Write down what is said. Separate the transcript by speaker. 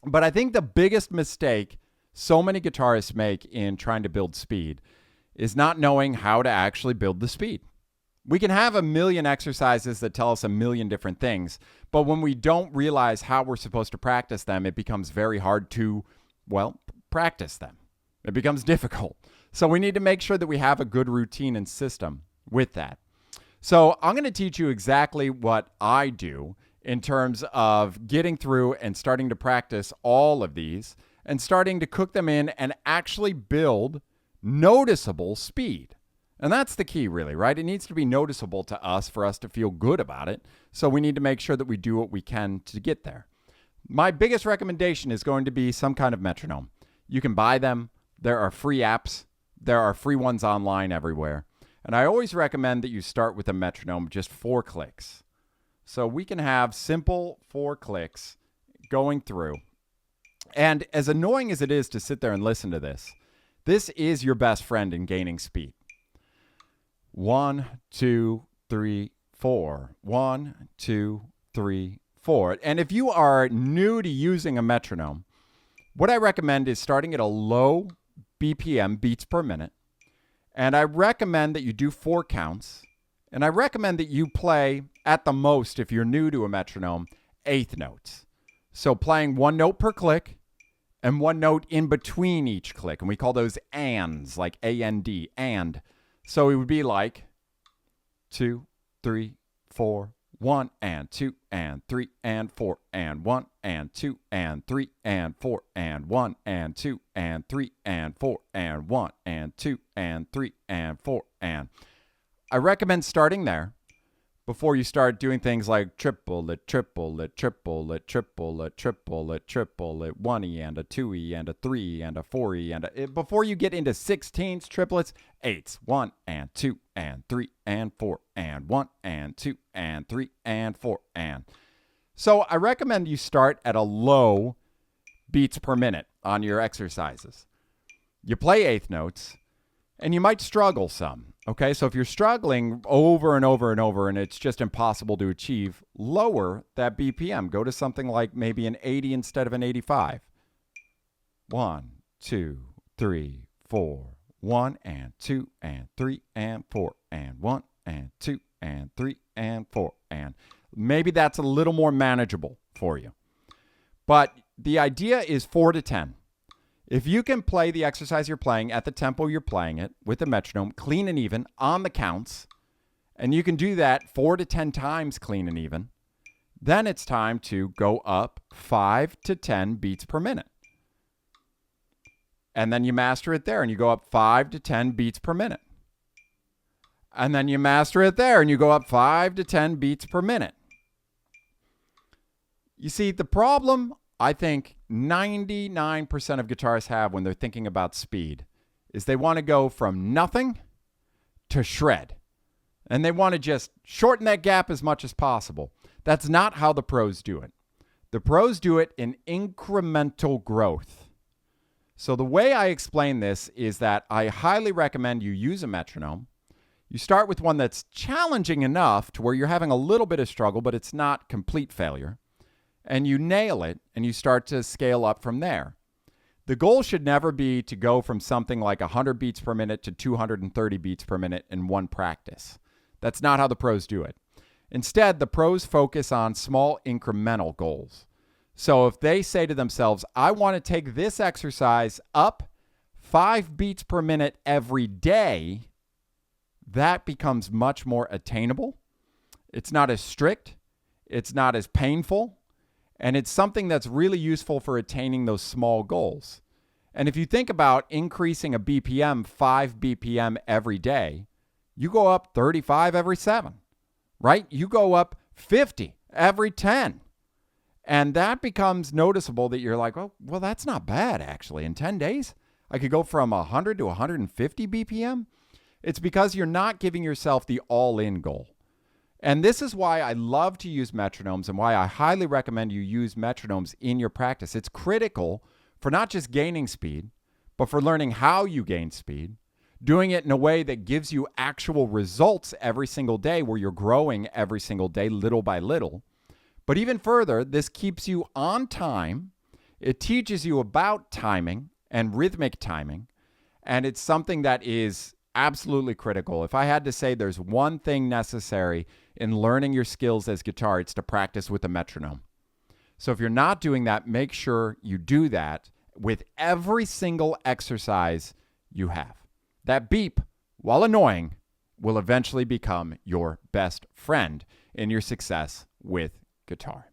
Speaker 1: But I think the biggest mistake so many guitarists make in trying to build speed is not knowing how to actually build the speed. We can have a million exercises that tell us a million different things, but when we don't realize how we're supposed to practice them, it becomes very hard to, well, practice them. It becomes difficult. So we need to make sure that we have a good routine and system with that. So I'm going to teach you exactly what I do in terms of getting through and starting to practice all of these and starting to cook them in and actually build noticeable speed. And that's the key, really, right? It needs to be noticeable to us for us to feel good about it. So we need to make sure that we do what we can to get there. My biggest recommendation is going to be some kind of metronome. You can buy them. There are free apps. There are free ones online everywhere. And I always recommend that you start with a metronome, just 4 clicks. So we can have simple 4 clicks going through. And as annoying as it is to sit there and listen to this, this is your best friend in gaining speed. 1, 2, 3, 4. 1, 2, 3, 4. And if you are new to using a metronome, what I recommend is starting at a low BPM, beats per minute. And I recommend that you do 4 counts. And I recommend that you play at the most, if you're new to a metronome, 1/8 notes. So playing 1 note per click and 1 note in between each click. And we call those ands, like A-N-D, and. So it would be like 2, 3, 4, 1 and 2 and 3 and 4 and 1 and 2 and 3 and 4 and 1 and 2 and 3 and 4 and 1 and 2 and 3 and 4 and. I recommend starting there before you start doing things like triplet, triplet, triplet, triplet, triplet, triplet, 1E and a 2E and a 3 and a 4E and before you get into 16ths, triplets, 8s, 1 and 2 and 3 and 4 and 1 and 2 and 3 and 4 and. So I recommend you start at a low beats per minute on your exercises. You play 1/8 notes and you might struggle some. Okay, so if you're struggling over and over and over and it's just impossible to achieve, lower that BPM. Go to something like maybe an 80 instead of an 85. 1, 2, 3, 4. 1 and 2 and 3 and 4 and 1 and 2 and 3 and 4 and. Maybe that's a little more manageable for you. But the idea is 4 to 10. If you can play the exercise you're playing at the tempo you're playing it with the metronome, clean and even on the counts, and you can do that 4 to 10 times clean and even, then it's time to go up 5 to 10 beats per minute. And then you master it there and you go up 5 to 10 beats per minute. And then you master it there and you go up 5 to 10 beats per minute. You see, the problem I think 99% of guitarists have when they're thinking about speed is they want to go from nothing to shred. And they want to just shorten that gap as much as possible. That's not how the pros do it. The pros do it in incremental growth. So the way I explain this is that I highly recommend you use a metronome. You start with one that's challenging enough to where you're having a little bit of struggle, but it's not complete failure. And you nail it, and you start to scale up from there. The goal should never be to go from something like 100 beats per minute to 230 beats per minute in one practice. That's not how the pros do it. Instead, the pros focus on small incremental goals. So if they say to themselves, I want to take this exercise up 5 beats per minute every day, that becomes much more attainable. It's not as strict. It's not as painful. And it's something that's really useful for attaining those small goals. And if you think about increasing a BPM 5 BPM every day, you go up 35 every 7, right? You go up 50 every 10. And that becomes noticeable that you're like, oh, well, that's not bad, actually. In 10 days, I could go from 100 to 150 BPM. It's because you're not giving yourself the all-in goal. And this is why I love to use metronomes and why I highly recommend you use metronomes in your practice. It's critical for not just gaining speed, but for learning how you gain speed, doing it in a way that gives you actual results every single day where you're growing every single day little by little. But even further, this keeps you on time. It teaches you about timing and rhythmic timing, and it's something that is absolutely critical. If I had to say there's one thing necessary in learning your skills as guitar, it's to practice with a metronome. So if you're not doing that, make sure you do that with every single exercise you have. That beep, while annoying, will eventually become your best friend in your success with guitar.